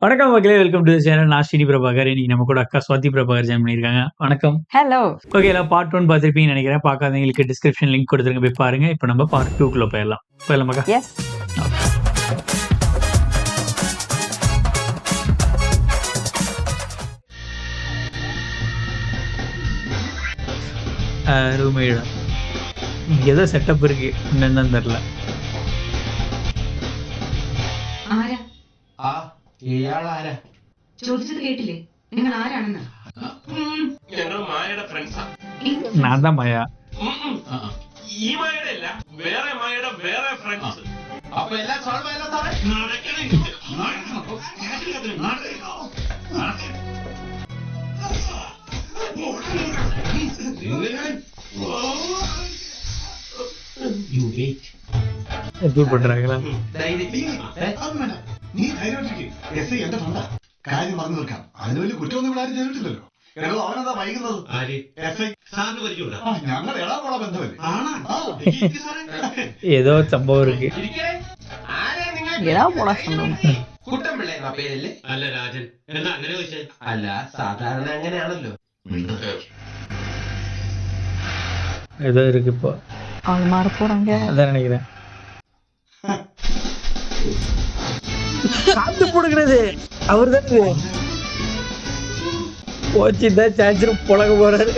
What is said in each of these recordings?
வணக்கம் மக்களே, welcome to channel. நான் ஸ்ரீனி பிரபாகர். இன்னைக்கு நம்ம கூட அக்கா ஸ்வாதி பிரபாகர் ஜாயின் பண்ணியிருக்காங்க. வணக்கம். ஹலோ. ஓகே, எல்லாம் பார்ட் 1 பார்த்துருப்பீங்கன்னு நினைக்கிறேன். பார்க்காதவங்களுக்கு டிஸ்கிரிப்ஷன் லிங்க் கொடுத்துருங்க, போய் பாருங்க. இப்போ நம்ம பார்ட் 2க்குள்ள போயிடலாமாக்கா? எஸ். ரூமேடா இங்கே ஏதோ செட்டப் இருக்கு, என்னன்னு தெரியல. ആരാ ആ ഇയാളാരാ ചോദിച്ചത് കേട്ടില്ലേ? നിങ്ങൾ ആരാണെന്ന്? ഞങ്ങൾ മായയുടെ ഫ്രണ്ട്സാ. நான் தான் மாயா. ഈ മായയുടെ അല്ല, വേറെ മായയുടെ വേറെ ഫ്രണ്ട്സ്. അപ്പൊ എല്ലാം സോൾവ് ആയല്ലോ സാറേ. தூள் பண்றாங்களா? നീ ധൈര്യമായിട്ടിരിക്കും. എസ് ഐ എന്റെ ഫ്രണ്ടാ. കാര്യം പറഞ്ഞു തീർക്കാം. അതിന് വലിയ കുറ്റമൊന്നും ഇവിടെ ആരും ചെയ്തിട്ടില്ലല്ലോ. എടോ, അവനെന്താ വൈകുന്നത്? എസ് ഐ സാറിന് പരിചയമുണ്ടോ? ഞങ്ങൾ എടാപോള ബന്ധമല്ലേ? ஏதோ സംഭവം இருக்கு. എടാ പോടാ സംഭവം. കുട്ടൻപിള്ള എന്ന പേരല്ലേ? അല്ല രാജൻ. എന്താ അങ്ങനെ ചോദിച്ചേ? അല്ല, സാധാരണ അങ്ങനെയാണല്ലോ. ஏதோ இருக்கு இப்போ. அவள் மாற போறாங்க. அதான் நினைக்கிறேன். காத்து போடுகிறது அவர் தானே. போச்சுதான் சான்சர் புழக போறாரு.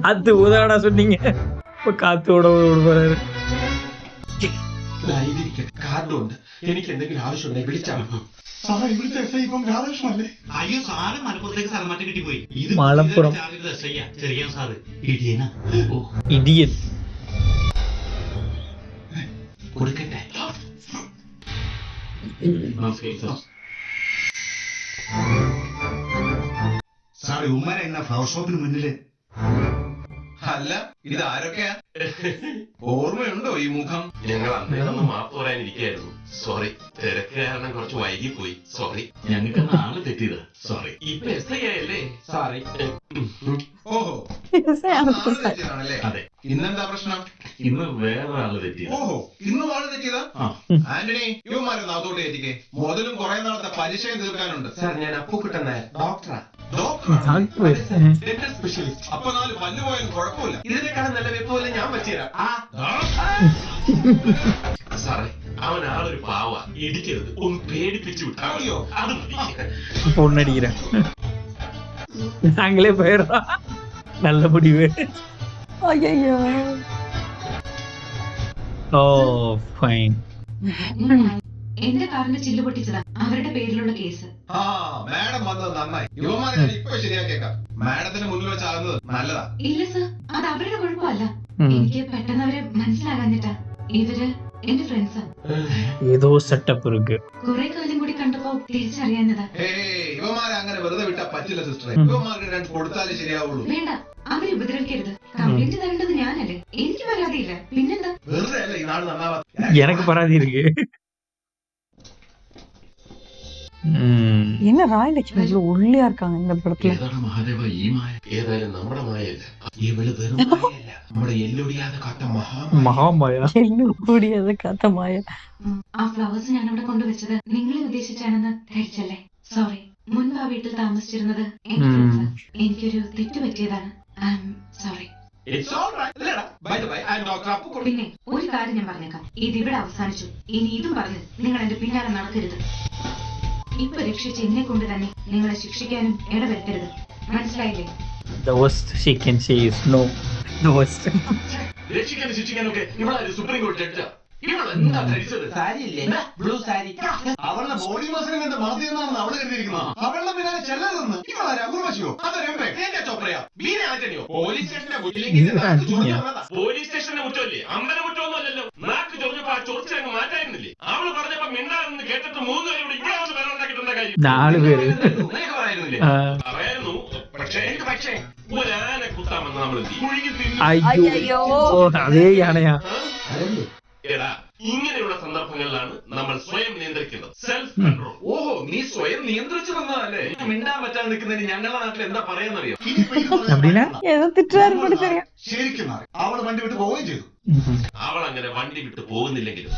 காத்து ஊதாடா சொன்னீங்க, இப்ப കാത്ത് പോറാரு. കാർഡുണ്ട്, എനിക്ക് എന്തെങ്കിലും ആവശ്യമുണ്ടെങ്കിൽ വിളിച്ചാൽ സാറേ, ഇവിടുത്തെ എസ് ഐ ഇപ്പം രാധാകൃഷ്ണനല്ലേ? അയ്യോ സാറ് മലപ്പുറത്തേക്ക് സ്ഥലം മാറ്റി കിട്ടിപ്പോയി. ഇത് മലപ്പുറം ചെറിയ സാറ് ഇടിയനാ. ഇടിയൻ കൊടുക്കട്ടെ. സാറേ, ഉമ്മര എന്ന ഫ്ലവർ ഷോപ്പിന് മുന്നില്. അല്ല, ഇത് ആരൊക്കെയാ? ഓർമ്മയുണ്ടോ ഈ മുഖം? ഞങ്ങൾ അന്നേരം മാപ്പ് പറയാനിരിക്കായിരുന്നു. സോറി, തിരക്ക് കാരണം കുറച്ച് വൈകി പോയി. സോറി, ഞങ്ങൾക്ക് നാളെ തെറ്റിയതാ. സോറി. ഇപ്പൊ എസ് ഐ ആയല്ലേ? സോറി. ഓഹോ, തെറ്റിയതാണല്ലേ? അതെ. ഇന്നെന്താ പ്രശ്നം? ഇന്ന് വേറെ ആള് തെറ്റിയത്. ഓഹോ, ഇന്നും ആള് തെറ്റിയതാ? ആന്റണി, യുവമാരൊന്ന് അതോട്ട് കയറ്റിക്കേ. മുതലും കുറെ നാളത്തെ പലിശയും തീർക്കാനുണ്ട്. സാർ, ഞാൻ അപ്പുക്കുട്ടൻ ഡോക്ടറാ. സ്പെഷ്യലിസ്റ്റ്. അപ്പൊ 4 പല്ല് പോയാലും കുഴപ്പമില്ല. ഇതിനേക്കാളും നല്ല വെപ്പ് പോലെ ഞാൻ വെച്ചുതരാം. സാറേ, അവൻ ആളൊരു പാവ. ഇടിക്കരുത്, ഒന്ന് പേടിപ്പിച്ചു വിട്ടോ. അത് മതി. பொண்ணடிக்கிறேன். நாங்களே போயிடுறோம். நல்ல முடிவு. ஐயோ. Oh fine. എന്റെ കാറിന്റെ ചില്ല് പൊട്ടിച്ചതാ അവരുടെ പേരിലുള്ള കേസ്. ആ, മാഡം വന്നത് നന്നായി. യുവമാരെ ഞാൻ ഇപ്പൊ ശരിയാക്കിയേക്കാം. മാഡത്തിന് മുന്നിൽ വെച്ചാകുന്നത് നല്ലതാ. ഇല്ല സർ, അത് അവരുടെ കുഴപ്പമല്ല. എനിക്ക് പെട്ടെന്ന് അവരെ മനസ്സിലാകാഞ്ഞിട്ടാ. ഇവര് എന്റെ ഫ്രണ്ട്സാ. ഏതോ സെറ്റപ്പ് ഇருக்கு. കുറെ കാലം കൂടി കണ്ടപ്പോ തിരിച്ചറിയാഞ്ഞതാ. യുവമാരെ അങ്ങനെ വെറുതെ വിട്ടാ പറ്റില്ല സിസ്റ്ററെ. യുവമാർക്ക് 2 കൊടുത്താലേ ശരിയാവുള്ളൂ. വേണ്ട, അവരെ ഉപദ്രവിക്കരുത്. കംപ്ലൈന്റ് തരേണ്ടത് ഞാനല്ലേ? എനിക്ക് പരാതിയില്ല, പിന്നെന്താ? വെറുതെ അല്ല ഈ നാട് നന്നാവാ. எனக்கு பராதி இருக்கு. என்ன ராயலட்சுமி இவ்வளவு ஒல்லியா இருக்காங்க இந்த படத்துல? മഹാദേവ, ഈ മായ ഏതായാലും നമ്മുടെ മായല്ല. ഇവള് വെറും മായല്ല, നമ്മുടെ എല്ലൊടിയാതെ കാത്ത மகாமாயா. കൂടിയത് കഥ മായ. ആ ഫ്ലവേഴ്സ് ഞാൻ അവിടെ കൊണ്ടുവച്ചത് നിങ്ങളെ ഉദ്ദേശിച്ചാണെന്ന് ധരിച്ചല്ലേ? സോറി. മുൻപ് ആ വീട്ടിൽ താമസിച്ചിരുന്നത് എന്റെ ഫ്രണ്ട്സാ. എനിക്കൊരു തെറ്റ് പറ്റിയതാണ്. I am sorry. പിന്നെ ഒരു കാര്യം ഞാൻ പറഞ്ഞേക്കാം, ഇതിവിടെ അവസാനിച്ചു. ഇനി ഇതും പറഞ്ഞ് നിങ്ങൾ എന്റെ പിന്നാലെ നടക്കരുത്. ഇപ്പൊ രക്ഷിച്ച് എന്നെ കൊണ്ട് തന്നെ നിങ്ങളെ ശിക്ഷിക്കാനും ഇടവരുത്തരുത്. മനസ്സിലായില്ലേ? The worst she can say is no. The worst. രക്ഷിക്കാനും ശിക്ഷിക്കാനൊക്കെ ഇവിടെ സുപ്രീം കോടതി ജഡ്ജാ. ഇവളെന്താ ധരിച്ചത്? സാരിയില്ലേ? ബ്ലൂ സാരി. അവളുടെ ബോഡി മസിലും എന്റെ മാതി എന്നാണെന്ന് അവള് കരുതിയിരിക്കുന്നത്. അവളുടെ പിന്നാലെ ചെല്ലരുതെന്ന്. ഇവളാരെ അപൂർവശിയോ? അതൊരു ചോപ്രയോ? ബീന ആന്റണിയോ? പോലീസ് സ്റ്റേഷന്റെ പോലീസ് സ്റ്റേഷന്റെ മുറ്റമല്ലേ? അമ്പലമുറ്റമൊന്നും അല്ലല്ലോ. നാക്ക് ചൊറിഞ്ഞപ്പോ ആ ചൊറിച്ചങ്ങ് മാറ്റായിരുന്നില്ലേ? അവള് പറഞ്ഞപ്പോ മിണ്ടാണെന്ന് കേട്ടിട്ട് 3 പേരും കൂടി ഇവിടെ വന്ന് പേരുണ്ടാക്കിയിട്ടുണ്ട കാര്യം 4 പേര് നിനക്ക് പറയായിരുന്നില്ലേ? പറയായിരുന്നു. പക്ഷേ ഒരാനെ കുത്താമെന്ന് നമ്മൾ അയ്യോ. അതേ യാണയാ. എടാ, ഇങ്ങനെയുള്ള സന്ദർഭങ്ങളിലാണ് നമ്മൾ സ്വയം നിയന്ത്രിക്കുന്നത്. Self control. ഓഹോ, നീ നീ സ്വയം നിയന്ത്രിച്ചു തന്നതല്ലേ? മിണ്ടാൻ പറ്റാതെ നിൽക്കുന്നതിന് ഞങ്ങളുടെ നാട്ടിൽ എന്താ പറയാന്നറിയോ? ഇനിയിപ്പോ ഇത് പറയാൻ அப்படின்னா? പറ്റില്ല. ഏതോ തിറ്റാരും കൂടി தெரியும். ശരിക്കും മാറി അവള് വണ്ടി വിട്ട് പോവുകയും ചെയ്തു. അവൾ അങ്ങനെ വണ്ടി വിട്ട് പോകുന്നില്ലെങ്കിലും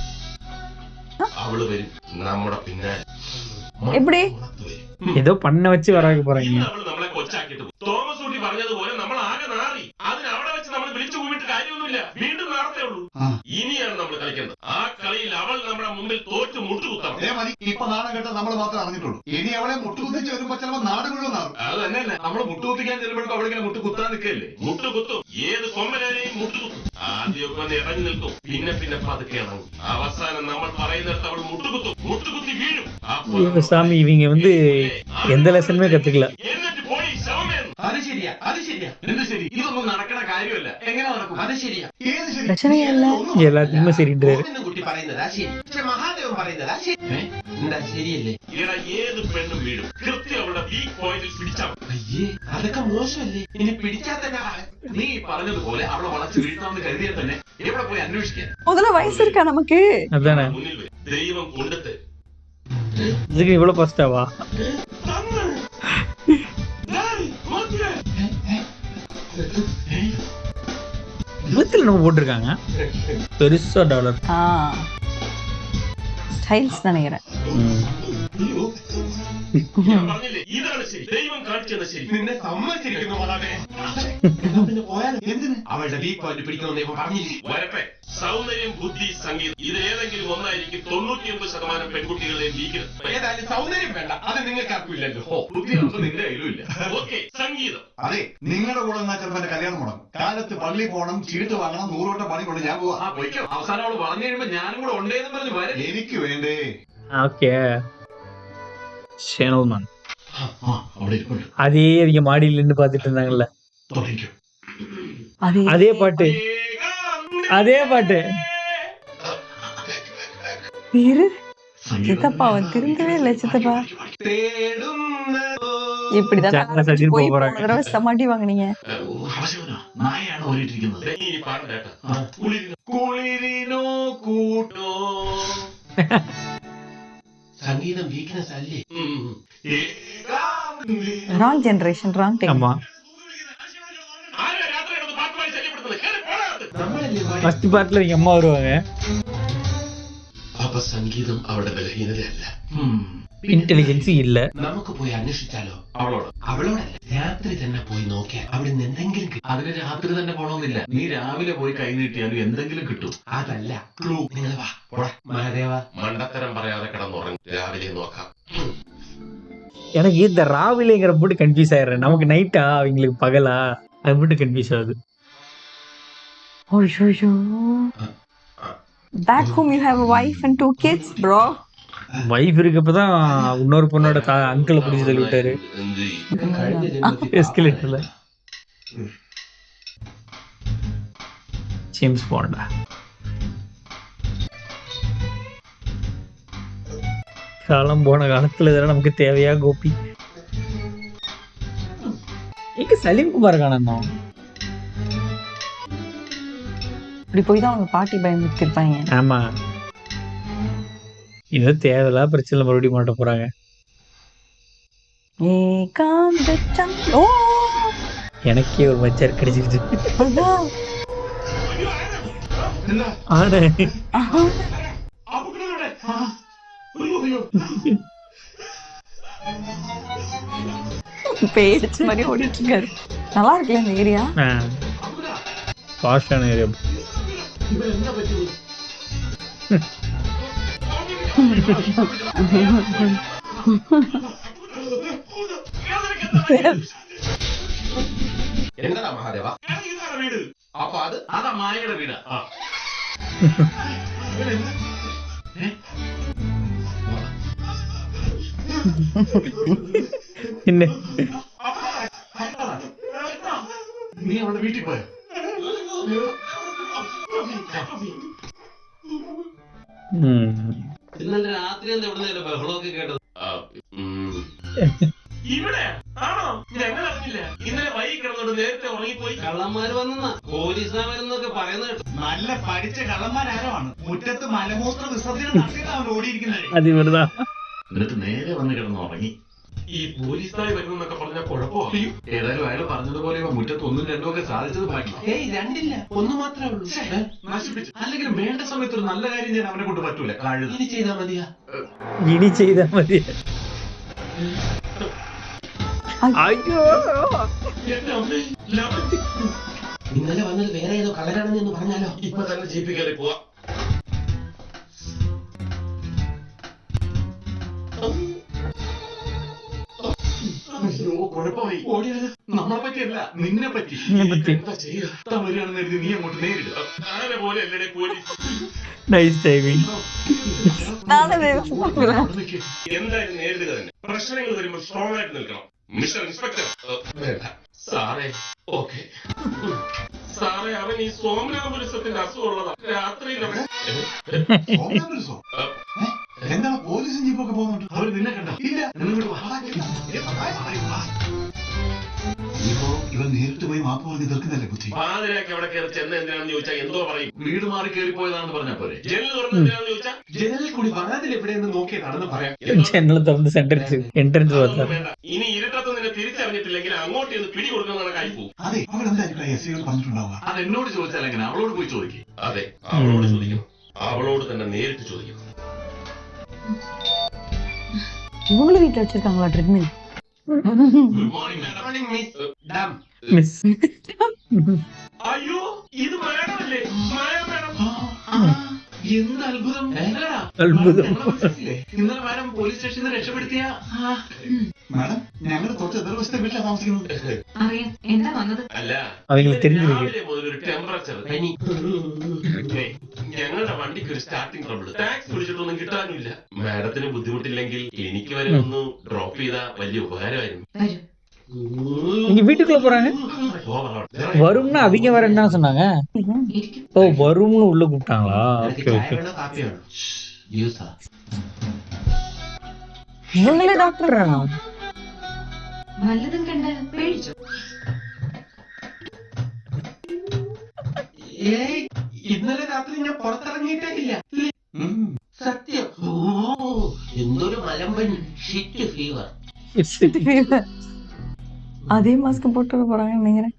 അവള് വരും നമ്മുടെ പിന്നാലെ. எப்படி? ஏதோ பண்ண வச்சு வராங்க போறாங்க. ഇന്ന് അവള് നമ്മളെ കൊച്ചാക്കിട്ട് പോകും. തോമസ് ഊട്ടി പറഞ്ഞതുപോലെ നമ്മൾ ആകെ നാറി. അതിന് അവിടെ വെച്ച് നമ്മൾ വിളിച്ചു കൂവിട്ട് കാര്യമൊന്നുമില്ല. വീണ്ടും നാളത്തെ ഉള്ളൂ. ഇനിയാണ് നമ്മൾ കളിക്കുന്നത്. ആ കളിയിൽ അവൾ നമ്മുടെ മുമ്പിൽ തോറ്റ് മുട്ടുകുത്തണം. മതി. ഇപ്പൊ നാണം കേട്ട നമ്മൾ മാത്രമേ അറിഞ്ഞിട്ടുള്ളൂ. ഇനി അവളെ മുട്ടുകുത്തിച്ച് വരുമ്പോ ചിലപ്പോ നാട് മുഴുവൻ നാറും. അത് തന്നെയല്ല, നമ്മള് മുട്ടുകുത്തിക്കാൻ ചെല്ലുമ്പോഴേക്കും അവളിങ്ങനെ മുട്ടുകുത്താൻ നിൽക്കല്ലേ. മുട്ടുകുത്തും. ഏത് കൊമ്പനാനെയും മുട്ടുകുത്തും. ആദ്യമൊക്കെ വന്ന് ഇറങ്ങി നിൽക്കും. പിന്നെ പിന്നെ പതുക്കെ ഇറങ്ങും. അവസാനം നമ്മൾ പറയുന്നിടത്ത് അവൾ മുട്ടുകുത്തും. മുട്ടുകുത്തി വീഴും. இவங்க சாமி இவங்க வந்து எந்த லெசனுமே கத்துக்கல. എന്നിട്ട് പോയി ശവമേന്ന്. അത് ശരിയാ, അത് ശരിയാ. എന്ത് ശരി? ഇതൊന്നും നടക്കണ കാര്യമല്ല. എങ്ങനെ നടക്കും? അത് ശരിയാ. ഏത് ശരി? பிரச்சனையே இல்ல. எல்லாத்துக்குமே சரின்றாரு. കുട്ടി പറയുന്നതാ ശരി. പക്ഷെ മഹാദേവൻ പറയുന്നതാ ശരി. എന്താ ശരിയല്ലേ? ഇവിടെ ഏത് പെണ്ണും വീഴും. കൃത്യം അവളുടെ വീക്ക് പോയിന്റിൽ പിടിച്ചാൽ. അയ്യേ, അതൊക്കെ മോശമല്ലേ? ഇനി പിടിച്ചാൽ തന്നെ നീ പറഞ്ഞതുപോലെ അവളെ വളച്ച് വീഴ്ത്താമെന്ന് കരുതിയാൽ തന്നെ എവിടെ പോയി അന്വേഷിക്കാൻ? முதல்ல வயசு இருக்கா நமக்கு? அதானே. മുന്നിൽ വരും. ദൈവം കൊണ്ടുത്ത് இதுக்கு இவ்வளவு ஃபர்ஸ்டாவா? இருபத்துல நம்ம போட்டிருக்காங்க பெருசா டாலர். ஸ்டைல்ஸ் நினைக்கிறேன். ഞാൻ പറഞ്ഞില്ലേ ഇതാണ് ശരി. ദൈവം കാണിച്ചത് ശരി. നിന്നെ സമ്മതിച്ചിരിക്കുന്നു മാതാവേ. പിന്നെ പോയാലും എന്തിന്? അവളുടെ വീക്ക് പോയിന്റ് പിടിക്കണമെന്ന് ഇവൻ പറഞ്ഞില്ലേ? വരട്ടെ. സൗന്ദര്യം, ബുദ്ധി, സംഗീതം ഇത് ഏതെങ്കിലും ഒന്നായിരിക്കും 99% പെൺകുട്ടികളെ വീക്കുന്നത്. ഏതായാലും സൗന്ദര്യം വേണ്ട, അത് നിങ്ങൾക്ക് ആർക്കും ഇല്ലല്ലോ. ബുദ്ധി നമുക്ക് നിന്റെ കയ്യിലും ഇല്ല. ഓക്കെ, സംഗീതം. അതെ, നിങ്ങളുടെ കൂടെ നിന്നാ ചിലപ്പോ എന്റെ കല്യാണം മുടങ്ങും. കാലത്ത് പള്ളി പോകണം, ചീട്ട് വാങ്ങണം, 100 വട്ടം പണി കൊണ്ട് ഞാൻ പോവാ. ആ പോയിക്കോ. അവസാനം അവള് പറഞ്ഞു കഴിയുമ്പോ ഞാനും കൂടെ ഉണ്ടേന്ന് പറഞ്ഞ് വരെ. എനിക്ക് വേണ്ടേ? ஓகே. ஷேனல்மன் അവിടെ ഇരിപ്പുണ്ട്. அதே இவங்க மாடியில நின்னு பாத்துட்டு இருந்தாங்கல்ல. തുടങ്ങിക്കോ. அதே பாட்டு அதே பாட்டு. பேரு சித்தப்பா அவன் திருந்தவே இல்லை. சித்தப்பா இப்படிதான் ചാനൽ സജിൻ போய் போறாங்க. போன தடவை சமாட்டி வாங்குனீங்க. അവശവനോ നായാണ് ഓടിയിട്ടിരിക്കുന്നത്. ഇനി പാടേട്ടാ. കുളിരിനോ കൂട്ടോ. സംഗീതം വീക്ക്നെസ് അല്ലേ? Wrong generation, wrong time. ஆமா, ஃபர்ஸ்ட் பார்ட்ல இவங்க அம்மா வருவாங்க. അപ്പൊ സംഗീതം അവളുടെ ബലഹീനതയല്ല. ഇന്റലിജൻസ് ഇല്ല. നമുക്ക് പോയി അന്വേഷിച്ചാലോ? അവളോടല്ല, രാത്രി തന്നെ പോയി നോക്കിയാൽ അവിടെ നിന്ന് എന്തെങ്കിലും കിട്ടും. അതിന് രാത്രി തന്നെ പോണമെന്നില്ല. നീ രാവിലെ പോയി കൈ നീട്ടിയാലും എന്തെങ്കിലും കിട്ടും. അതല്ല ക്ലൂ. നിങ്ങൾ വാ, പോടാ. മഹാദേവ, മണ്ടത്തരം പറയാതെ കിടന്നുറങ്ങും. രാവിലെ നോക്കാം. எனக்கு இந்த ராவிலேங்கிற போட்டு கன்ஃபியூஸ் ஆயிடுறேன். நமக்கு நைட்டா அவங்களுக்கு பகலா அது மட்டும் கன்ஃபியூஸ் ஆகுது. ஐயோ. Back home you have a wife and 2 kids, bro. Wife இருக்கப்பதான் இன்னொரு பொண்ணோட அங்கிளை பிடிச்சி தள்ளி விட்டாரு எஸ்கலேட்டர்ல. ஜேம்ஸ் பாண்டா. காலம் போன காலத்துல இதெல்லாம் நமக்கு தேவையா கோபி? எங்க சலீம் குமார் காணோம். இப்படி போய் தான் அவங்க பாட்டி பயமுறுத்திருப்பாங்க. ஆமா, இது தேவையில்லா பிரச்சனை மறுபடியும் மாட்ட போறாங்க. எனக்கே ஒரு மச்சார் கிடைச்சிருச்சு. ஆட பேச்சு மாதிரி ஓடிட்டு இருக்காரு. நல்லா இருக்குல்ல இந்த ஏரியா? பாஷான ஏரியா. എന്താ മഹാദേവ? വീട്. അപ്പൊ അതാ മായയുടെ വീട്. പിന്നെ നീ അവളുടെ വീട്ടിൽ പോയോ? ഇന്നലെ രാത്രി എവിടുന്നല്ലേ ബഹളമൊക്കെ കേട്ടത്? ഇവിടെ ആണോ? ഞങ്ങൾ അറിഞ്ഞില്ല. ഇന്നലെ വൈകി കിടന്നോണ്ട് നേരത്തെ ഉറങ്ങിപ്പോയി. കള്ളന്മാര് വന്നെന്നാ പോലീസുകാരെന്നൊക്കെ പറയുന്നത് കേട്ടു. നല്ല പഠിച്ച കള്ളന്മാരാരോ ആണ്. മുറ്റത്ത് മലമൂത്ര വിസർജനം നടത്തിയിട്ടാണ് ഓടിയിരിക്കുന്നത്. അത് വെറുതാ. എന്നിട്ട് നേരെ വന്ന് കിടന്ന് ഉറങ്ങി. ഈ പോലീസായി വരുന്നൊക്കെ പറഞ്ഞ കുഴപ്പമാണ്. ഏതായാലും അയാൾ പറഞ്ഞതുപോലെ മുറ്റത്ത് ഒന്നും രണ്ടും ഒക്കെ സാധിച്ചത് ബാക്കി. രണ്ടില്ല, ഒന്ന് മാത്രമേ ഉള്ളൂ. നശിപ്പിച്ചു. അല്ലെങ്കിൽ വേണ്ട സമയത്ത് ഒരു നല്ല കാര്യം ഞാൻ അവനെ കൊണ്ട് പറ്റൂല. കഴുത ഇനി ചെയ്താ മതിയാ. ഇനി ചെയ്താ മതി. അയ്യോ എന്റെ അമ്മേ, ഇന്നലെ വന്നത് വേറെ ഏതോ കളരാണെന്ന് എന്ന് പറഞ്ഞാലോ? ഇപ്പൊ തന്നെ ജീപ്പ് കയറി പോവാ. അയ്യോ, കുഴപ്പമായി. ഓടിയാലോ? നമ്മളെ പറ്റിയല്ല, നിന്നെ പറ്റി. എന്താ ചെയ്യുക? വരികയാണെന്ന് കരുതി നീ അങ്ങോട്ട് നേരിടുക. ആന പോലെ അല്ലേ പോലീസ്? Nice timing. എന്തായാലും നേരിടുക തന്നെ. പ്രശ്നങ്ങൾ വരുമ്പോൾ സ്ട്രോങ് ആയിട്ട് നിൽക്കണം. Mister inspector. വേണ്ട സാറേ. ഓക്കെ സാറേ, അവൻ ഈ സോമനാപുരസത്തിന്റെ അസുഖമുള്ളതാ. രാത്രിയിൽ അവൻ എന്താണ് പോലീസും ജീപ്പൊക്കെ പോകുന്നുണ്ട്? അവർ നിന്നെ കണ്ട? ഇല്ല. ഇവൻ നേരിട്ട് പോയി മാപ്പ് പറഞ്ഞ് തീർക്കുന്നല്ലേ ബുദ്ധി. പാതിരാക്കി അവിടെ കയറി ചെന്ന് എന്തിനാണെന്ന് ചോദിച്ചാൽ എന്തോ പറയും. വീട് മാറി കയറിപ്പോയതാണെന്ന് പറഞ്ഞാ പോരെ. ജനൽ തുറന്ന് എന്തിനാണെന്ന് ചോദിച്ചാൽ ജനലിൽ കൂടി വാതിൽ എവിടെയെന്ന് നോക്കിയതാണെന്ന് പറയാം. ജനൽ തുറന്ന് എൻട്രൻസ് അതൊന്നും വേണ്ട. ഇനി ഇരുട്ടത്ത് നിന്നെ തിരിച്ചറിഞ്ഞിട്ടില്ലെങ്കിൽ അങ്ങോട്ട് ചെന്ന് പിടി കൊടുക്കുന്ന കായി പോകും. അതെ, അവരെന്തായിരിക്കും എസ് ഐയോട് പറഞ്ഞിട്ടുണ്ടാവുക? അത് എന്നോട് ചോദിച്ചാൽ എങ്ങനെ? അവളോട് പോയി ചോദിക്കും. അതെ, അവളോട് ചോദിക്കണം. അവളോട് തന്നെ നേരിട്ട് ചോദിക്കണം. இவங்களும் வீட்டுல வச்சிருக்காங்களா treadmill? Good morning madam. Miss. അയ്യോ, ഇത് മാഡമല്ലേ? മാഡം. എന്ത് അത്ഭുതം. അത്ഭുതം. ഇന്നലെ മാഡം പോലീസ് സ്റ്റേഷനിൽ നിന്ന് രക്ഷപ്പെടുത്തിയ മാഡം, ഞങ്ങൾ തൊട്ട് എതിർവശത്തെ വീട്ടിലാണ് താമസിക്കുന്നത്. അറിയാം, എന്താ വന്നത്? അല്ല, അവங்களுக்கு தெரிஞ்சிருக்கு. രാവിലെ മുതലൊരു ടെമ്പറേച്ചർ പനി. ഞങ്ങളുടെ വണ്ടിക്ക് ഒരു സ്റ്റാർട്ടിംഗ് ട്രബിൾ. ടാക്സ് പിടിച്ചിട്ടൊന്നും കിട്ടാനുമില്ല. മാഡത്തിന് ബുദ്ധിമുട്ടില്ലെങ്കിൽ എനിക്ക് വരെ ഒന്ന് ഡ്രോപ്പ് ചെയ്താ വലിയ ഉപകാരമായിരുന്നു. വരൂ. இங்க வீட்டுக்குள்ள போறாங்க. வரும்னா அவங்க வரேன்னு தான் சொன்னாங்க. ഇരിക്കും. ஓ, வரும்னு உள்ள கூப்பிட்டாங்களா? Okay okay. കാപ്പിയാണ്. இவங்களே டாக்டர் ஆனா? വല്ലതും കണ്ട് പേടിച്ചു. ഇന്നലെ രാത്രി ഞാൻ പുറത്തിറങ്ങിയിട്ടേ ഇല്ല. സത്യം. എന്തൊരു മലമ്പനി. Shit fever. அதே மாஸ்க் போட்டு போறாங்கன்னு நினைக்கிறேன்.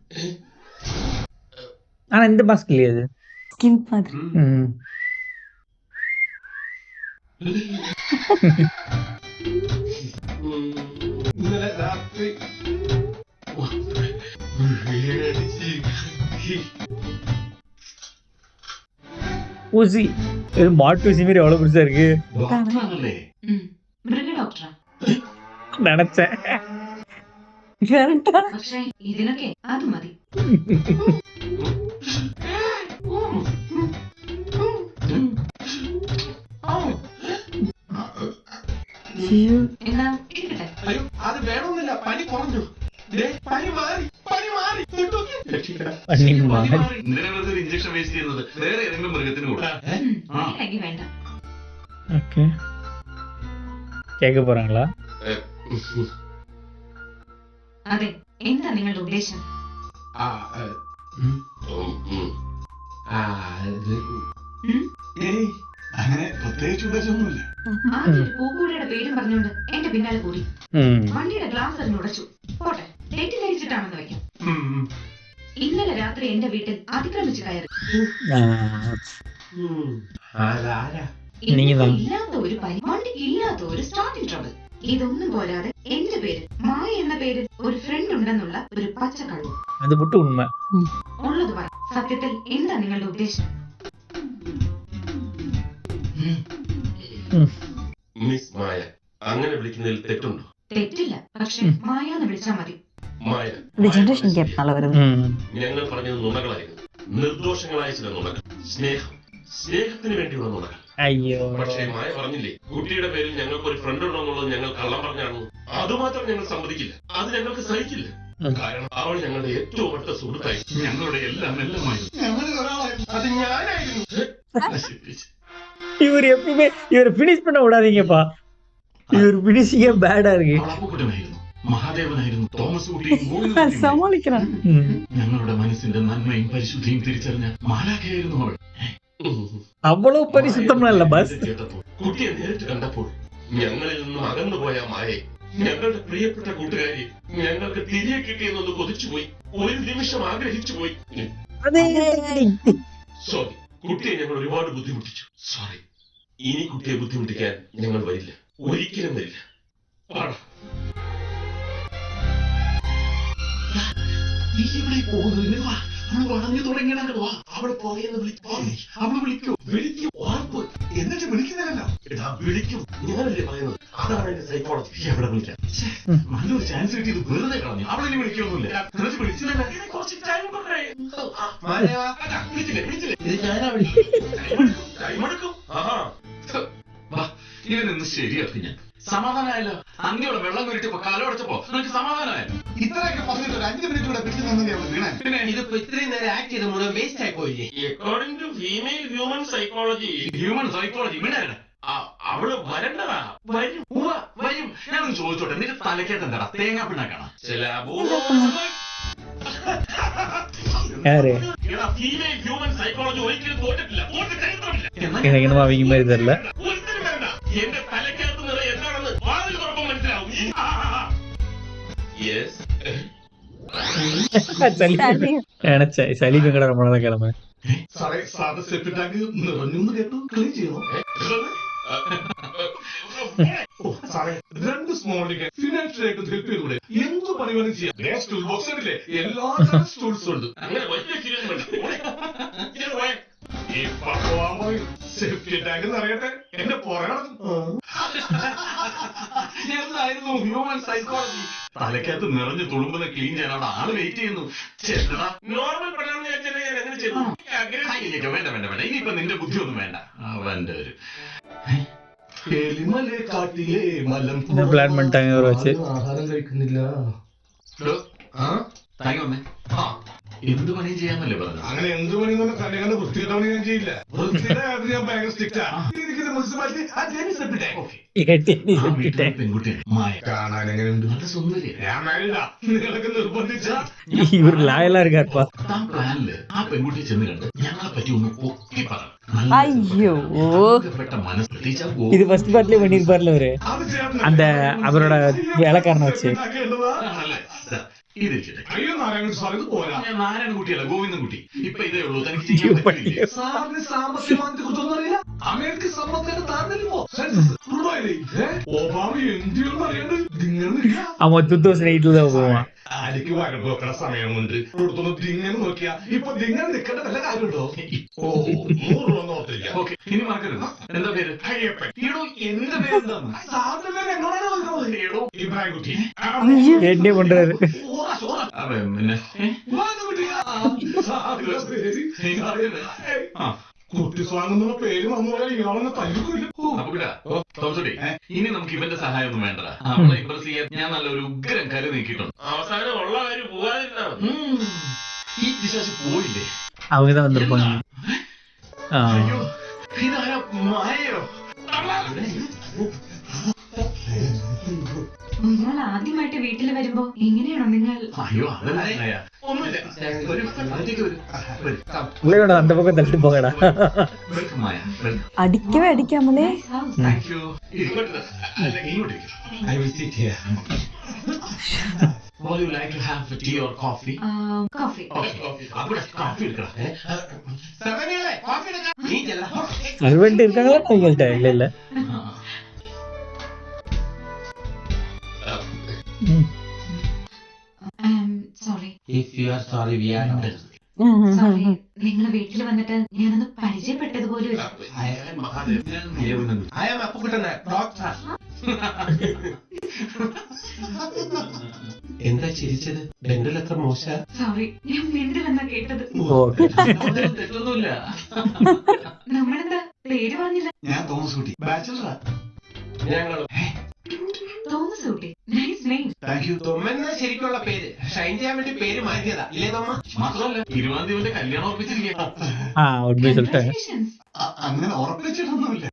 ஆனா இந்த மாஸ்க் இல்லையா அது? ஸ்கின் மாதிரி. ഇന്നലെ രാത്രി ஊசி. இது மாட்டு ஊசி மாதிரி எவ்வளவு பெருசா இருக்கு ഡോക്ടറാണല്ലേ? മൃഗ ഡോക്ടറാ. நினைச்சேன். கரெக்டா? പക്ഷേ ഇതിനൊക്കെ അത് മതി. എന്നാ ഇരിക്കട്ടെ. അയ്യോ, അത് വേണമെന്നില്ല. പനി കുറഞ്ഞു. പനി മാറി. പനി മാറി. பண்ணி மாறி. എന്തിനാ വെറുതെ ഒരു ഇഞ്ചക്ഷൻ വേസ്റ്റ് ചെയ്യുന്നത്? വേറെ ഏതെങ്കിലും മൃഗത്തിന് കൂടെ. വേണ്ടെങ്കിൽ വേണ്ട. ஓகே. கேட்க போறாங்களா? അതെ, എന്താ നിങ്ങളുടെ ഉദ്ദേശം? ഏയ്, അങ്ങനെ പ്രത്യേകിച്ച് ഉദ്ദേശമൊന്നുമില്ല. ആദ്യം ഒരു പൂക്കൂടയുടെ പേരും പറഞ്ഞുകൊണ്ട് എന്റെ പിന്നാലെ കൂടി. വണ്ടിയുടെ ഗ്ലാസ് അതിന് ഉടച്ചു. പോട്ടെ, തെറ്റിദ്ധരിച്ചിട്ടാണെന്ന് വെക്കാം. ഇന്നലെ രാത്രി എന്റെ വീട്ടിൽ അതിക്രമിച്ചു കയറി. നീങ്ങതാ. ഇല്ലാത്ത ഒരു പനി, വണ്ടിക്ക് ഇല്ലാത്ത ഒരു സ്റ്റാർട്ടിംഗ് ട്രബിൾ. ഇതൊന്നും പോരാതെ എന്റെ പേര് മായ എന്ന പേരിൽ ഒരു ഫ്രണ്ട് ഉണ്ടെന്നുള്ള ഒരു പച്ചക്കള്ളു. அது மட்டும் உண்மை. ഉള്ളത് പറ. സത്യത്തിൽ എന്താ നിങ്ങളുടെ ഉദ്ദേശം? മിസ് മായ, അങ്ങനെ വിളിക്കുന്നതിൽ തെറ്റുണ്ടോ? തെറ്റില്ല, പക്ഷെ മായ എന്ന് വിളിച്ചാ മതി. മായ, இந்த ஜெனரேஷன் கேப்னால வருது. ഞങ്ങൾ പറഞ്ഞത് നുണകളായിരുന്നു. നിർദോഷങ്ങളായ ചില നുണകൾ. സ്നേഹത്തിന് വേണ്ടിയുള്ള നുണകൾ. ஐயோ. പക്ഷേ മായ പറഞ്ഞില്ലേ, കുട്ടിയുടെ പേരിൽ ഞങ്ങൾക്ക് ഒരു ഫ്രണ്ട് ഉണ്ടെന്നുള്ളത് ഞങ്ങൾ കള്ളം പറഞ്ഞാണെന്ന്. അതുമാത്രം ഞങ്ങൾ സമ്മതിക്കില്ല. അത് ഞങ്ങൾക്ക് സഹിക്കില്ല. കാരണം അവൾ ഞങ്ങളുടെ ഏറ്റവും അടുത്ത സുഹൃത്തായി. ഞങ്ങളുടെ എല്ലാം എല്ലാമായിരുന്നു. ഞങ്ങളിൽ ഒരാളായിരുന്നു. അത് ഞാനായിരുന്നു. നശിപ്പിച്ച്. இவர் எப்பவுமே இவரை பினிஷ் பண்ண விடாதீங்கப்பா. இவர் பினிஷிங்கே பேடா இருக்கு. അവൾ അപ്പുക്കുട്ടനായിരുന്നു, മഹാദേവനായിരുന്നു, തോമസ് കുട്ടിയും ഗോവിന്ദനും. சமாளிக்கிறான். ഞങ്ങളുടെ മനസ്സിന്റെ നന്മയും പരിശുദ്ധിയും തിരിച്ചറിഞ്ഞ മാലാഖയായിരുന്നു അവൾ. அவ்வளவு பரிசுத்தம்லாம் இல்ல பஸ். കേട്ടപ്പോൾ, കുട്ടിയെ നേരിട്ട് കണ്ടപ്പോൾ ഞങ്ങളിൽ നിന്നും അകന്നുപോയ മായെ, ഞങ്ങളുടെ പ്രിയപ്പെട്ട കൂട്ടുകാരി ഞങ്ങൾക്ക് തിരികെ കിട്ടിയെന്നൊന്ന് കൊതിച്ചുപോയി. ഒരു നിമിഷം ആഗ്രഹിച്ചുപോയി. സോറി, കുട്ടിയെ ഞങ്ങൾ ഒരുപാട് ബുദ്ധിമുട്ടിച്ചു. സോറി. ഇനി കുട്ടിയെ ബുദ്ധിമുട്ടിക്കാൻ ഞങ്ങൾ വരില്ല, ഒരിക്കലും വരില്ല. നീ ഇവിടെ പോകുന്നു, വളഞ്ഞു തുടങ്ങിയതാ. അവള് പോയെന്ന് അവള് വിളിക്കൂ ഉറപ്പ്. എന്നിട്ട് വിളിക്കുന്നില്ലല്ലോ. വിളിക്കും, ഞാനല്ലേ പറയുന്നത്. അതാണ് എന്റെ സൈക്കോളജി. എവിടെ വിളിക്കാം? നല്ലൊരു ചാൻസ് കിട്ടി, ഇത് വെറുതെ കളഞ്ഞു. അവളിനി വിളിക്കൊന്നുമില്ല. വിളിച്ചില്ല. കുറച്ച് ടൈം ഇവനൊന്ന് ശരിയാക്കി ഞാൻ. സമാധാനമായല്ലോ. അങ്ങനെയുള്ള വെള്ളം കുരിട്ടപ്പോ കാലോടച്ചപ്പോ നിനക്ക് സമാധാനമായല്ലോ. ഇത്രയൊക്കെ പറഞ്ഞിട്ട് ഒരു 5 മിനിറ്റ് കൂടെ പിടിച്ചു തന്നെ വീണേ. പിന്നെ ഇതിപ്പോ ഇത്രയും നേരം ആക്ട് ചെയ്ത് മുഴുവൻ വേസ്റ്റ് ആയി പോയില്ലേ? According to female human psychology വീണേ. അവള് വരണ്ടതാ. വരും വരും. ഞാനൊന്ന് ചോദിച്ചോട്ടെ, നിന്റെ തലക്കേട്ട് എന്താടാ? തേങ്ങാ പിണ്ണാക്കാണ്. ചില ഫീമെയിൽ ഹ്യൂമൻ സൈക്കോളജി ഒരിക്കലും തോറ്റിട്ടില്ല, ഇങ്ങനെ ഭാവിക്കും വരുന്നില്ല. ഒരിക്കലും വേണ്ട. എന്റെ തലക്കകത്ത് നിറയെ എന്താണെന്ന് വാതിൽ തുറപ്പം മനസ്സിലാവും. സലീം എങ്ങടെ നമ്മളെ കിളമ്പ് സാറേ, സാറിന്റെ സെപ്റ്റി ടാങ്ക് നിറഞ്ഞു കേട്ടു. ക്ലീൻ ചെയ്യണോ? സാറേ, 2 സ്മോൾ ഫിനാൻഷ്യലായിട്ട് ഹെൽപ്പ് ചെയ്തൂടെ? എന്ത് പരിപാടി ചെയ്യാം. സ്റ്റൂൾ ബോക്സ് ഉണ്ടല്ലേ, എല്ലാ സ്റ്റൂൾസും ഉണ്ട്. അങ്ങനെ വലിയ സീരിയസ് സെപ്റ്റി ടാങ്ക് നിറയട്ടെ, എന്റെ പുറകെ എന്തായിരുന്നു ഹ്യൂമൻ സൈക്കോളജി. തലക്കകത്ത് നിറഞ്ഞ് തുളുമ്പുന്ന ക്ലീൻ ചെയ്യാൻ അവിടെ ആള് വെയിറ്റ് ചെയ്യുന്നു. നോർമൽ പഠനം ഞാൻ എങ്ങനെ ചെയ്തു? വേണ്ട വേണ്ട വേണ്ട, ഇനിയിപ്പൊ നിന്റെ ബുദ്ധി ഒന്നും വേണ്ട. അവന്റെ ഒരു എലിമലെ കാട്ടിലെ മലം പ്ലാൻ பண்ணிட்டாங்க ஒரு வச்சு. ആഹാരം കഴിക്കുന്നില്ല. എന്ത് പണിയും ചെയ്യാന്നല്ലേ പറഞ്ഞു? അങ്ങനെ എന്ത് പണി തന്നെ കണ്ട് വൃത്തിയുടെ പണി ഞാൻ ചെയ്യില്ല. വൃത്തിയുടെ കാര്യത്തിൽ ഞാൻ ഭയങ്കര സ്ട്രിക്റ്റാ. പെൺകുട്ടിയാണ് മായ. കാണാൻ എങ്ങനെയുണ്ട്? നല്ല സുന്ദരി. ഞാൻ മാരില്ല. നിങ്ങളൊക്കെ നിർബന്ധിച്ച இவர் லாயலா இருக்காருப்பா. പ്ലാനില് ആ പെൺകുട്ടിയെ ചെന്ന് കണ്ട് ഞങ്ങളെ പറ്റി ഒന്ന് ഒക്കി പറഞ്ഞു. അയ്യോ, മനസ്സ് പ്രത്യേകിച്ചാ இது ஃபர்ஸ்ட் பார்ட்லயே பண்ணிருப்பார்ல அவரு, அந்த அவரோட வேலைக்காரனை வச்சு. അയ്യോ നാരായണ സാർ, ഇത് പോരാ. ഞാൻ നാരായണൻകുട്ടിയല്ല, ഗോവിന്ദൻകുട്ടി. ഇപ്പൊ ഇതേ ഉള്ളൂ. തനിക്ക് ചെയ്യാൻ പറ്റില്ലേ? സാറിന് സാമ്പത്തിക മാനത്തെ കുറിച്ചൊന്നും അറിയില്ല. അമേരിക്ക സമ്പത്തിന്റെ താഴ്ന്നില്ലോ. ഒബാമ എന്തിയൊന്നും അറിയാണ്ട് ദിങ്ങനെ அவன் 2008ல தான் போவான். ആരിക്ക് വരവ് വെക്കണ സമയമുണ്ട്. കൊടുത്തൊന്ന് ദിങ്ങനെ നോക്കിയാ ഇപ്പൊ ദിങ്ങനെ നിൽക്കേണ്ട വല്ല കാര്യമുണ്ടോ? ഓ, 100 രൂപ ഓർത്തില്ല. ഓക്കെ, ഇനി മറക്കരുത്. എന്താ പേര്? അയ്യപ്പൻ. ഈടോ, എന്റെ പേരെന്താണ്? സാറിന്റെ പേര് എന്നോടാണ് നോക്കുന്നത്. ഈടോ, ഇബ്രാഹിം കുട്ടി. എന്നെ കൊണ്ടുവരാറ്. പിന്നെ കുട്ടി സ്വാങ്ങുന്ന പേര് നമ്മളെ ഇയാളെ തല്ലിക്കില്ല. ഇനി നമുക്ക് ഇവന്റെ സഹായം ഒന്നും വേണ്ട. അവളെ ഇംപ്രസ് ചെയ്യാൻ ഞാൻ നല്ലൊരു ഉഗ്രം കരു നീക്കിയിട്ടുണ്ട്. അവസാനം ഉള്ള കാര്യം പോകാതിരുന്നാ ഈ പിശാച് പോയില്ലേ? அவங்க தான் வந்திருப்பாங்க. അയ്യോ, ഇതാരാ? മായയോ? നിങ്ങൾ ആദ്യമായിട്ട് വീട്ടിൽ വരുമ്പോ എങ്ങനെയാണോ നിങ്ങൾ? അയ്യോ, അതല്ല ഒന്നുമില്ല. இல்லடா, அந்த பக்கம் தள்ளிட்டு போகடா. അടിക്കവേ അടിക്കാമല്ലേ? Thank you. I will sit here. Would you like to have a tea or coffee? Coffee. അവിടെ കോഫി എടുക്കണം. നീ ചെല്ല. சர்வெண்ட் இருக்காங்களா அவங்கள்ட்ட? இல்ல இல்ல. Sorry. If you are sorry, we are not. Sorry, നിങ്ങൾ വീട്ടിൽ വന്നിട്ട് ഞാനൊന്ന് പരിചയപ്പെട്ടത് പോലും ഇല്ല. I am Appukuttan, doctor. എന്താ ചിരിച്ചത്? ഡെന്റൽ എത്ര മോശ. സോറി, ഞാൻ വീട്ടിലെന്നാ കേട്ടത്. തെറ്റൊന്നുമില്ല. നമ്മളെന്താ പേര് പറഞ്ഞില്ല? ഞാൻ തോമസ് കുട്ടി, ബാച്ചലറാ. ഞങ്ങൾ തോമസ് കുട്ടി. Nice name. Thank you. തൊമ്മെന്ന ശരിക്കുള്ള പേര് ഷൈൻ ചെയ്യാൻ വേണ്ടി പേര് മാറ്റിയതാ, ഇല്ലേ തൊമ്മ? മാത്രമല്ല 20-ാം തീയതി കല്യാണം ഉറപ്പിച്ചിരിക്കുക. உண்மையை சொல்லிட்டேன். അങ്ങനെ ഉറപ്പിച്ചിട്ടൊന്നുമില്ല.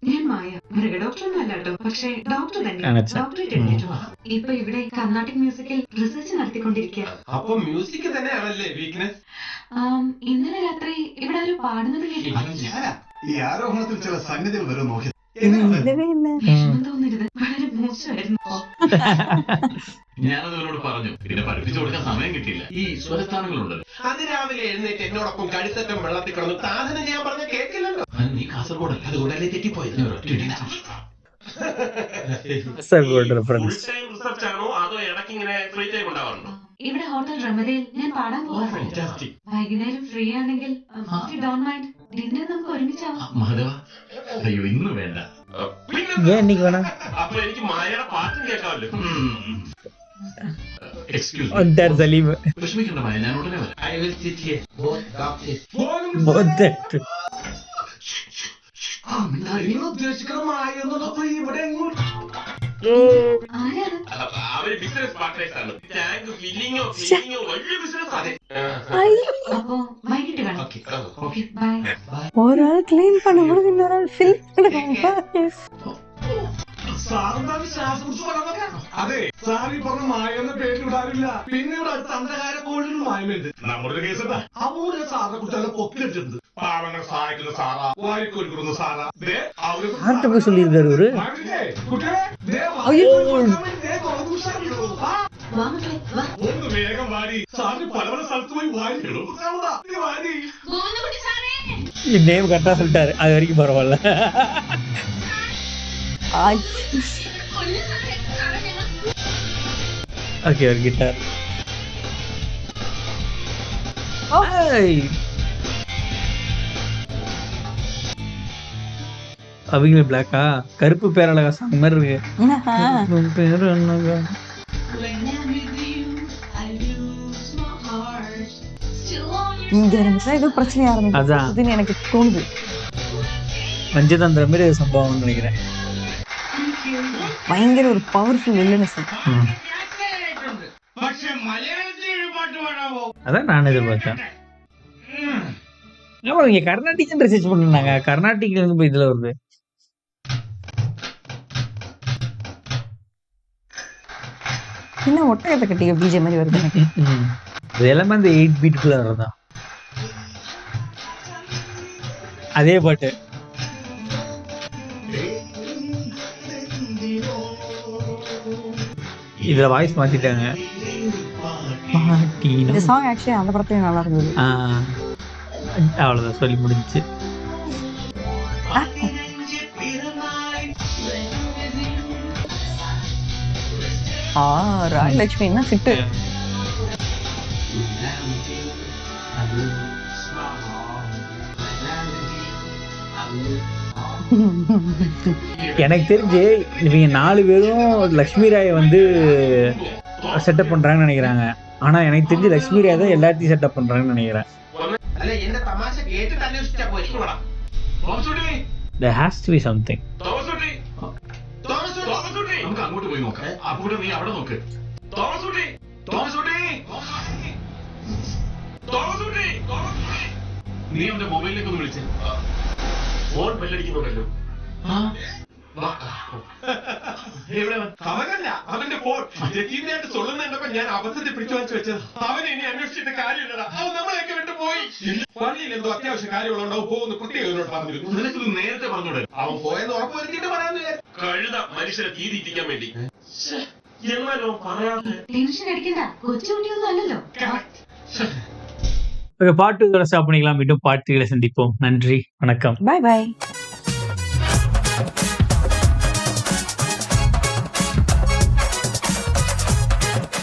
ഞാൻ മായ, മൃഗ ഡോക്ടർ ഒന്നും അല്ല കേട്ടോ, പക്ഷേ ഡോക്ടർ തന്നെ. ഡോക്ടറേറ്റ് എടുത്തിട്ടുള്ള ഇപ്പൊ ഇവിടെ കർണാട്ടിക് മ്യൂസിക്കിൽ റിസർച്ച് നടത്തിക്കൊണ്ടിരിക്കുക. അപ്പൊ മ്യൂസിക് തന്നെയാണല്ലേ വീക്ക്നെസ്? ഇന്നലെ രാത്രി ഇവിടെ ഒരു പാടുന്നത് കേട്ടില്ല. ഞാനാ ഈ ആരോഹണത്തിൽ ചില സംഗതികൾ വരും നോക്കി. ഇല്ലവേ ഇല്ല. വിഷമം തോന്നരുത്, വളരെ മോശമായിരുന്നു. ഞാനത് അവരോട് പറഞ്ഞു, പിന്നെ പഠിപ്പിച്ചു കൊടുക്കാൻ സമയം കിട്ടിയില്ല. ഈ സ്വരസ്ഥാനങ്ങളുണ്ടല്ലോ, അതിരാവിലെ എഴുന്നേറ്റ് എന്നോടൊപ്പം കഴുത്തറ്റം വെള്ളത്തിൽ കിടന്ന് സാധനം ചെയ്യാൻ പറഞ്ഞ കേൾക്കില്ലല്ലോ. നീ കാസർഗോഡല്ല, അതുകൊണ്ടല്ലേ തെറ്റിപ്പോയത്. റെഫറൻസ്. റിസർച്ച് ആണോ അതോ ഇടയ്ക്ക് ഇങ്ങനെ ഫ്രീ ടൈം ഉണ്ടാവാറുണ്ടോ? ഇവിടെ ഹോട്ടൽ റമദയിൽ ഞാൻ പാടാൻ പോകാം. ഫാന്റാസ്റ്റിക്. വൈകുന്നേരം ഫ്രീ ആണെങ്കിൽ ഡോണ്ട് മൈൻഡ് ഡിന്നർ നമുക്ക് ഒരുമിച്ചാവാം. മഹദേവ, അയ്യോ ഇന്ന് വേണ്ട. ഏൻ എനിക്ക് വേണം? അപ്പൊ എനിക്ക് മായയുടെ പാട്ടും കേൾക്കാമല്ലോ. എക്സ്ക്യൂസ് എന്താ സലീം വിഷമിക്കണ്ട മായ, ഞാൻ ഉടനെ വരാം. I will sit here. Both dogs is. ബോധട്ട്. നിങ്ങൾ ഉദ്ദേശിക്കണമായെന്നുള്ളപ്പോ ഇവിടെ എങ്ങും ആരാണ്? അവര് ബിസിനസ് പാർട്ട്നേഴ്സ് ആണ്. ടാങ്ക് ഫില്ലിങ്ങോ വലിയ ബിസിനസ്. അതെ. അപ്പോ വൈകിട്ട് കാണാം. ഓക്കെ. ബൈ. ഒരാൾ ക്ലീൻ பண்ணும்போது இன்னொரு ഫിൽ பண்ணுவாங்க. സാറിന്താണ് ശ്വാസം കുറിച്ച് പറയാൻ. അതെ, സാർ ഈ പറഞ്ഞ മായ എന്ന പേരിൽ വിടാറില്ല. പിന്നെ ഇവിടെ അടുത്ത അന്ധകാര കോഴിലും മായമുണ്ട്. നമ്മുടെ ഒരു കേസ് അവരെ സാറിനെ കുറിച്ച് നല്ല പൊക്കിലെടുത്തിട്ടുണ്ട്. പാവങ്ങളെ സഹായിക്കുന്ന സാറാ, വാരിക്കൊരുക്കുന്ന സാറാ. ആർട്ട് പോയി சொல்லியிருக்காரு இவரு. വാ മക്കളെ, വാ. ഒന്ന് വേഗം വാരി. സാറിന് പല പല സ്ഥലത്ത് പോയി വാരിക്കണം. വാരി. ഗോവിന്ദകുട്ടി സാറേ. ഈ நேம் கரெக்டா சொல்லிட்டாரு, அது வரைக்கும் பரவாயில்ல. കൊല്ലം സാറേ, സാറേ ഞങ്ങൾ ஓகே, ஒரு கிட்டார். அவங்க பிளாக்கா, கருப்பு பேரழகா சாங் மாதிரி இருக்கு. கருப்பு பேரழகா. இங்க இருந்துச்சா ஏதோ பிரச்சனையா அதான். ஆரம்பிக்குதுன்னு எனக்கு தோணுது. பஞ்சதந்திர மாதிரி ஒரு சம்பவம் நினைக்கிறேன். ഭയങ്കര ഒരു പവർഫുൾ വില്ലനസ്. പക്ഷെ മലയാളത്തിൽ ഒരു പാട്ട് പാടാവോ? அதான் நான் எதிர்பார்த்தேன். ஆமா, இங்க கர்நாடிக் ரிசர்ச் பண்ணாங்க. கர்நாடிக் இப்போ இதுல வருது. என்ன ஒட்டகத்தை கட்டிக்க பிஜே மாதிரி வருது எனக்கு. இது எல்லாமே அந்த 8 பீட்டுக்குள்ள வரதான். அதே பாட்டு. இதுல வாய்ஸ் மாத்திட்டாங்க. இந்த சாங் ஆக்சுவலி அந்த படத்துல நல்லா இருந்தது. அவ்வளவுதான், சொல்லி முடிஞ்சு. ராய் லட்சுமி என்ன ஃபிட்டு. எனக்கு தெரிஞ்சு இவங்க 4 பேரும் லட்சுமி ராயை வந்து செட்டப் பண்றாங்கன்னு நினைக்கிறாங்க. ஆனா எனக்கு தெரிஞ்சு லட்சுமி ராய் தான் எல்லாத்தையும் செட்டப் பண்றாங்கன்னு நினைக்கிறேன். അല്ല എന്റെ തമാശ കേട്ടിട്ട് അന്വേഷിച്ചാ പോയി. There has to be something. നമുക്ക് അങ്ങോട്ട് പോയി നോക്കാം. അപ്പോൾ നീ അവിടെ നോക്ക്. നീ അവന്റെ മൊബൈലിലേക്ക് ഒന്ന് വിളിച്ചേ. ഫോൺ ബെല്ലടിക്കുന്നുണ്ടല്ലോ. അവനല്ല, അവന്റെ ഫോൺ ജക്കീനായിട്ട് സൊള്ളുന്നുണ്ടപ്പോ ഞാൻ അബദ്ധത്തിൽ പിടിച്ചു വാങ്ങിച്ചു വെച്ചത്. അവനെ ഇനി അന്വേഷിച്ചിട്ട് കാര്യമില്ലടാ. അവൻ നമ്മളെയൊക്കെ വിട്ടു പോയി. പള്ളിയിൽ എന്തോ അത്യാവശ്യ കാര്യങ്ങളുണ്ടാവും, പോകുന്നു പ്രത്യേകം എന്നോട് പറഞ്ഞിരുന്നു. നിനക്കിത് നേരത്തെ പറഞ്ഞൂടെ? അവൻ പോയെന്ന് ഉറപ്പ് വരുത്തിയിട്ട് പറയാന്ന് വിചാരിച്ചു. കഴുത മനുഷ്യരെ തീ തീറ്റിക്കാൻ വേണ്ടി. എന്നാലോ പറയാതെ. ടെൻഷൻ അടിക്കണ്ട, കൊച്ചുകുട്ടിയൊന്നും അല്ലല്ലോ. பாட்டு ஸ்டாப் பண்ணிக்கலாம். மீண்டும் பாட்டுகளை சந்திப்போம். நன்றி, வணக்கம். பாய் பாய்.